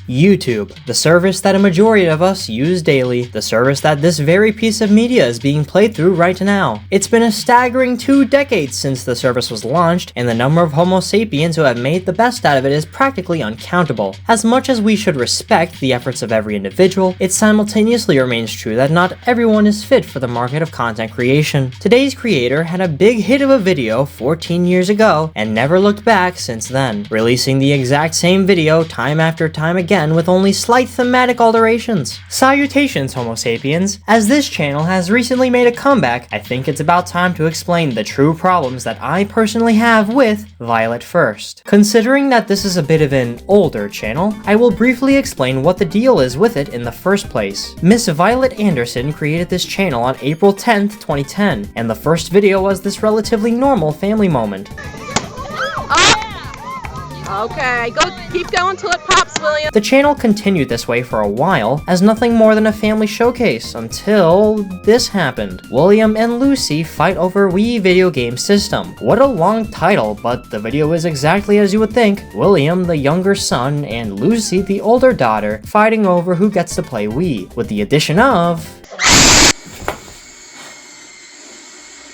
YouTube, the service that a majority of us use daily, the service that this very piece of media is being played through right now. It's been a staggering 2 decades since the service was launched, and the number of Homo sapiens who have made the best out of it is practically uncountable. As much as we should respect the efforts of every individual, it simultaneously remains true that not everyone is fit for the market of content creation. Today's creator had a big hit of a video 14 years ago and never looked back since then, releasing the exact same video time after time again with only slight thematic alterations. Salutations, Homo sapiens. As this channel has recently made a comeback, I think it's about time to explain the true problems that I personally have with Violette1st. Considering that this is a bit of an older channel, I will briefly explain what the deal is with it in the first place. Miss Violette1st created this channel on April 10th, 2010, and the first video was this relatively normal family moment. Okay, keep going till it pops, William. The channel continued this way for a while, as nothing more than a family showcase, until this happened. William and Lucy fight over Wii video game system. What a long title, but the video is exactly as you would think. William, the younger son, and Lucy, the older daughter, fighting over who gets to play Wii, with the addition of...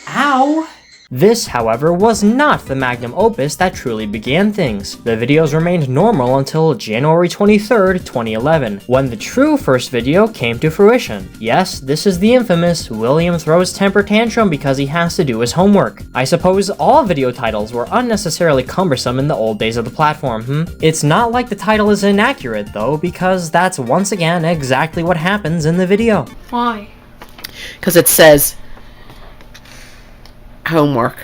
Ow! This, however, was not the magnum opus that truly began things. The videos remained normal until January 23rd, 2011, when the true first video came to fruition. Yes, this is the infamous William throws temper tantrum because he has to do his homework. I suppose all video titles were unnecessarily cumbersome in the old days of the platform, It's not like the title is inaccurate though, because that's once again exactly what happens in the video. Why? Because it says homework.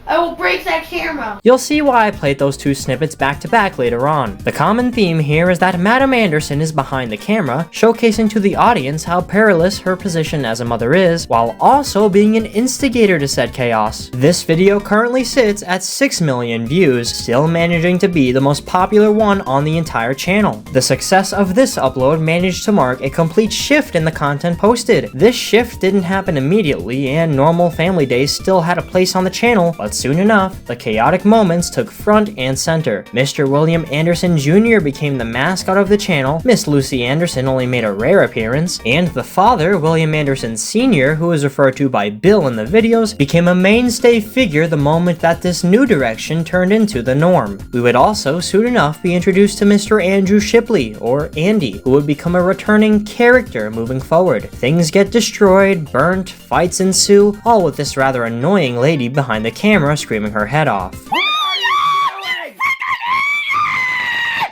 I will break that camera. You'll see why I played those two snippets back to back later on. The common theme here is that Madam Anderson is behind the camera, showcasing to the audience how perilous her position as a mother is, while also being an instigator to said chaos. This video currently sits at 6 million views, still managing to be the most popular one on the entire channel. The success of this upload managed to mark a complete shift in the content posted. This shift didn't happen immediately, and normal family days still had a place on the channel, but soon enough, the chaotic moments took front and center. Mr. William Anderson Jr. became the mascot of the channel, Miss Lucy Anderson only made a rare appearance, and the father, William Anderson Sr., who is referred to by Bill in the videos, became a mainstay figure the moment that this new direction turned into the norm. We would also, soon enough, be introduced to Mr. Andrew Shipley, or Andy, who would become a returning character moving forward. Things get destroyed, burnt, fights ensue, all with this rather annoying lady behind the camera screaming her head off.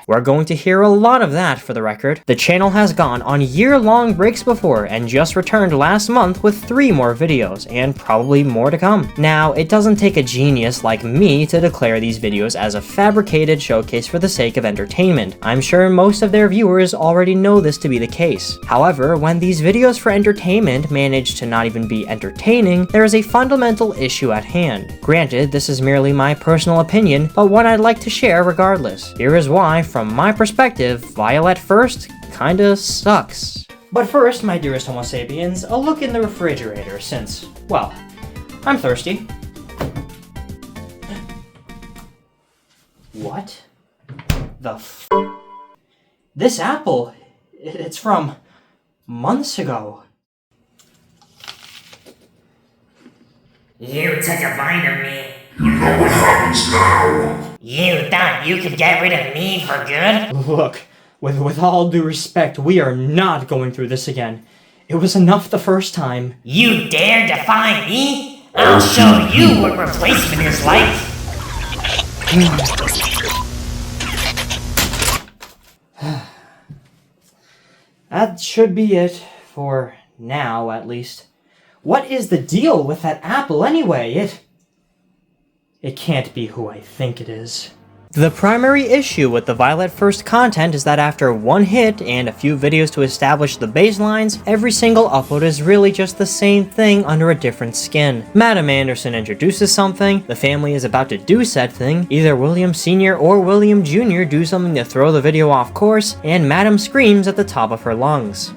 We're going to hear a lot of that for the record. The channel has gone on year-long breaks before and just returned last month with 3 more videos, and probably more to come. Now, it doesn't take a genius like me to declare these videos as a fabricated showcase for the sake of entertainment. I'm sure most of their viewers already know this to be the case. However, when these videos for entertainment manage to not even be entertaining, there is a fundamental issue at hand. Granted, this is merely my personal opinion, but one I'd like to share regardless. Here is why, from my perspective, Violette1st kinda sucks. But first, my dearest Homo sapiens, a look in the refrigerator since, well, I'm thirsty. What the f? This apple, it's from months ago. You took a bite of me. You know what happens now. You thought you could get rid of me for good? Look, with all due respect, we are not going through this again. It was enough the first time. You dare defy me? I'll show you what replacement is like. That should be it, for now at least. What is the deal with that apple anyway? It can't be who I think it is. The primary issue with the Violette1st content is that after one hit and a few videos to establish the baselines, every single upload is really just the same thing under a different skin. Madam Anderson introduces something, the family is about to do said thing, either William Sr. or William Jr. do something to throw the video off course, and Madam screams at the top of her lungs.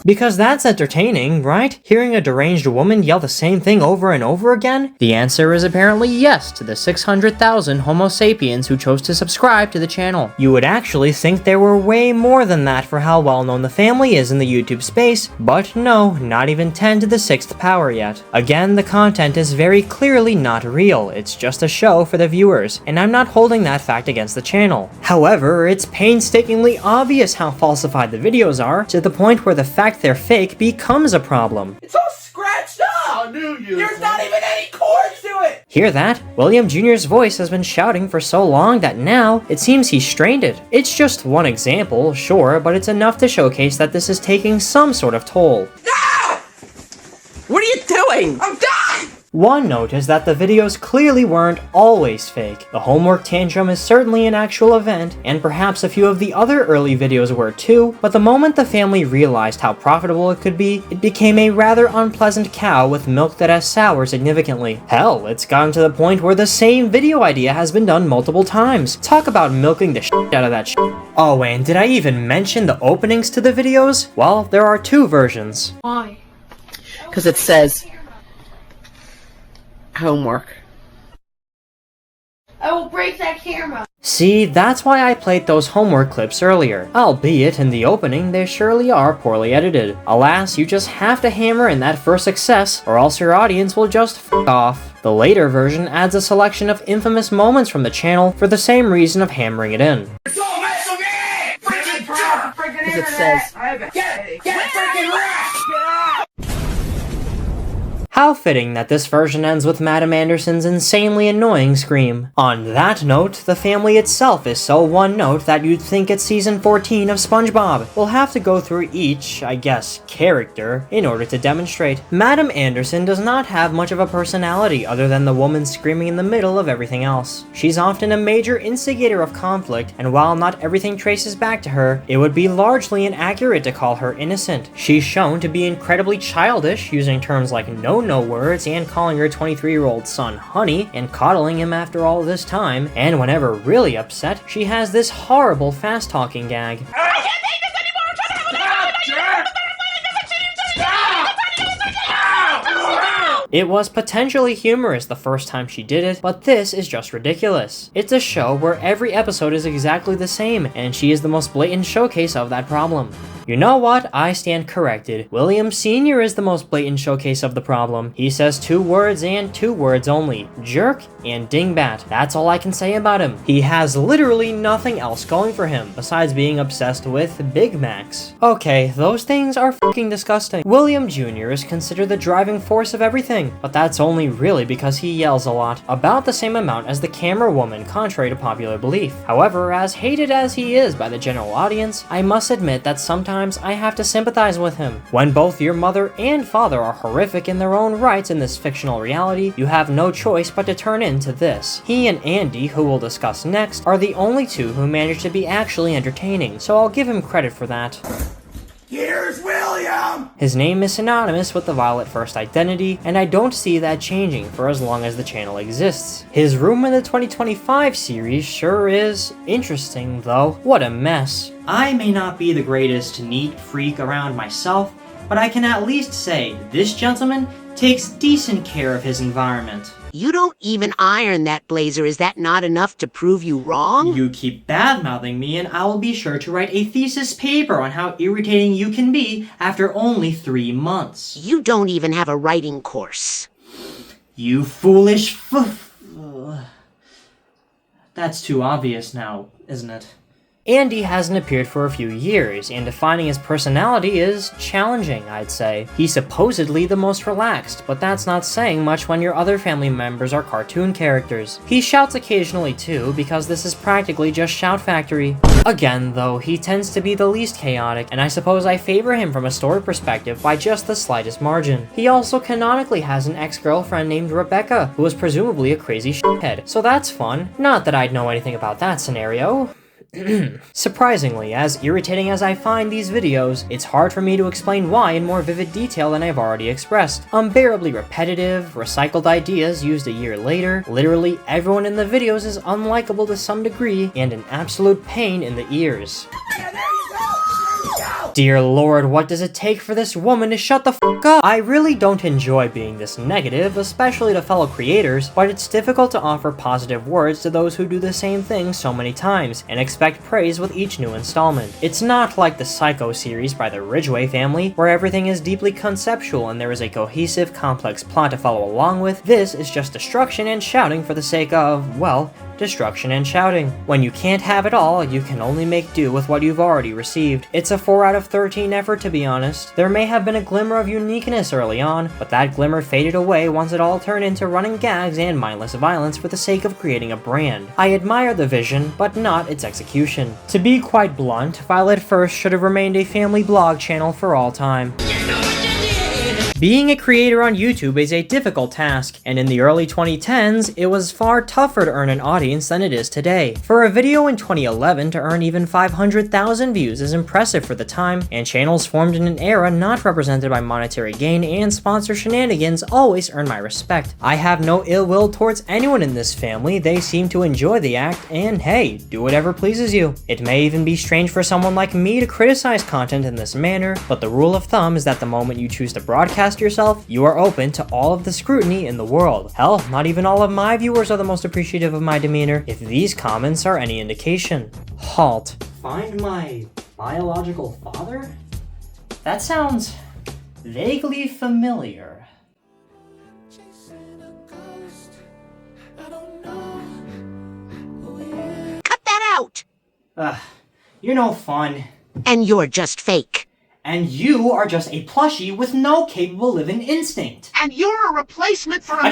Because that's entertaining, right? Hearing a deranged woman yell the same thing over and over again? The answer is apparently yes to the 600,000 Homo sapiens who chose to subscribe to the channel. You would actually think there were way more than that for how well known the family is in the YouTube space, but no, not even 10 to the 6th power yet. Again, the content is very clearly not real, it's just a show for the viewers, and I'm not holding that fact against the channel. However, it's painstakingly obvious how falsified the videos are, to the point where the fact they're fake becomes a problem. It's all scratched up! I knew you. There's not even any chords to it! Hear that? William Jr.'s voice has been shouting for so long that now, it seems he's strained it. It's just one example, sure, but it's enough to showcase that this is taking some sort of toll. No! What are you doing? I'm dying! One note is that the videos clearly weren't always fake. The homework tantrum is certainly an actual event, and perhaps a few of the other early videos were too, but the moment the family realized how profitable it could be, it became a rather unpleasant cow with milk that has soured significantly. Hell, it's gotten to the point where the same video idea has been done multiple times. Talk about milking the shit out of that shit. Oh, and did I even mention the openings to the videos? Well, there are two versions. Why? Because it says homework. I will break that camera. See, that's why I played those homework clips earlier. Albeit, in the opening, they surely are poorly edited. Alas, you just have to hammer in that first success, or else your audience will just f*** off. The later version adds a selection of infamous moments from the channel for the same reason of hammering it in. Don't mess with me! Because it says, get freaking wrecked! How fitting that this version ends with Madam Anderson's insanely annoying scream. On that note, the family itself is so one note that you'd think it's season 14 of SpongeBob. We'll have to go through each, I guess, character in order to demonstrate. Madam Anderson does not have much of a personality other than the woman screaming in the middle of everything else. She's often a major instigator of conflict, and while not everything traces back to her, it would be largely inaccurate to call her innocent. She's shown to be incredibly childish, using terms like no words and calling her 23-year-old son honey and coddling him after all this time, and whenever really upset, she has this horrible fast-talking gag. I can't take this anymore! It was potentially humorous the first time she did it, but this is just ridiculous. It's a show where every episode is exactly the same, and she is the most blatant showcase of that problem. You know what? I stand corrected. William Sr. is the most blatant showcase of the problem. He says 2 words and 2 words only. Jerk and dingbat. That's all I can say about him. He has literally nothing else going for him, besides being obsessed with Big Macs. Okay, those things are fucking disgusting. William Jr. is considered the driving force of everything, but that's only really because he yells a lot. About the same amount as the camera woman, contrary to popular belief. However, as hated as he is by the general audience, I must admit that sometimes I have to sympathize with him. When both your mother and father are horrific in their own rights in this fictional reality, you have no choice but to turn into this. He and Andy, who we'll discuss next, are the only two who manage to be actually entertaining, so I'll give him credit for that. Here's William! His name is synonymous with the Violette1st identity, and I don't see that changing for as long as the channel exists. His room in the 2025 series sure is interesting, though. What a mess. I may not be the greatest neat freak around myself, but I can at least say this gentleman takes decent care of his environment. You don't even iron that blazer. Is that not enough to prove you wrong? You keep bad-mouthing me, and I will be sure to write a thesis paper on how irritating you can be after only 3 months. You don't even have a writing course. You foolish That's too obvious now, isn't it? Andy hasn't appeared for a few years, and defining his personality is challenging, I'd say. He's supposedly the most relaxed, but that's not saying much when your other family members are cartoon characters. He shouts occasionally too, because this is practically just Shout Factory. Again, though, he tends to be the least chaotic, and I suppose I favor him from a story perspective by just the slightest margin. He also canonically has an ex-girlfriend named Rebecca, who is presumably a crazy shithead, so that's fun. Not that I'd know anything about that scenario. Surprisingly, as irritating as I find these videos, it's hard for me to explain why in more vivid detail than I've already expressed. Unbearably repetitive, recycled ideas used a year later, literally everyone in the videos is unlikable to some degree, and an absolute pain in the ears. Yeah, there you go! There you go! Dear Lord, what does it take for this woman to shut the fuck up? I really don't enjoy being this negative, especially to fellow creators, but it's difficult to offer positive words to those who do the same thing so many times, and expect praise with each new installment. It's not like the Psycho series by the Ridgway family, where everything is deeply conceptual and there is a cohesive, complex plot to follow along with. This is just destruction and shouting for the sake of, well, destruction and shouting. When you can't have it all, you can only make do with what you've already received. It's a 4 out of 13 effort, to be honest. There may have been a glimmer of uniqueness early on, but that glimmer faded away once it all turned into running gags and mindless violence for the sake of creating a brand. I admire the vision, but not its execution. To be quite blunt, Violette1st should have remained a family blog channel for all time. Being a creator on YouTube is a difficult task, and in the early 2010s, it was far tougher to earn an audience than it is today. For a video in 2011 to earn even 500,000 views is impressive for the time, and channels formed in an era not represented by monetary gain and sponsor shenanigans always earn my respect. I have no ill will towards anyone in this family, they seem to enjoy the act, and hey, do whatever pleases you. It may even be strange for someone like me to criticize content in this manner, but the rule of thumb is that the moment you choose to broadcast yourself, you are open to all of the scrutiny in the world. Hell, not even all of my viewers are the most appreciative of my demeanor, if these comments are any indication. Halt. Find my biological father? That sounds vaguely familiar. Cut that out! You're no fun. And you're just fake. And you are just a plushie with no capable living instinct. And you're a replacement for a...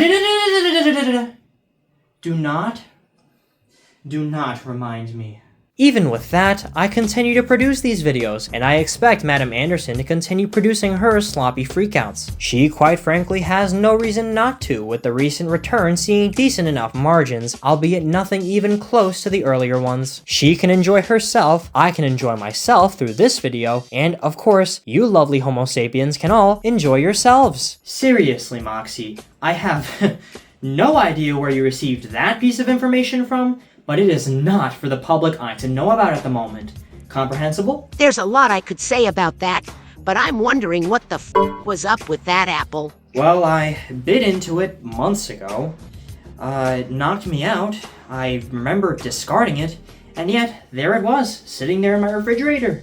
Do not remind me. Even with that, I continue to produce these videos, and I expect Madam Anderson to continue producing her sloppy freakouts. She, quite frankly, has no reason not to, with the recent return seeing decent enough margins, albeit nothing even close to the earlier ones. She can enjoy herself, I can enjoy myself through this video, and of course, you lovely Homo sapiens can all enjoy yourselves. Seriously, Moxie, I have no idea where you received that piece of information from, but it is not for the public eye to know about at the moment. Comprehensible? There's a lot I could say about that, but I'm wondering what the f was up with that apple. Well, I bit into it months ago. It knocked me out. I remember discarding it, and yet there it was, sitting there in my refrigerator.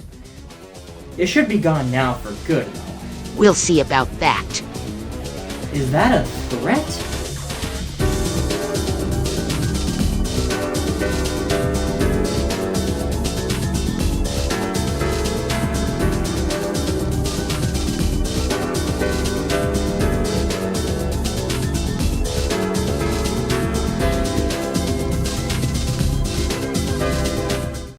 It should be gone now for good, though. We'll see about that. Is that a threat?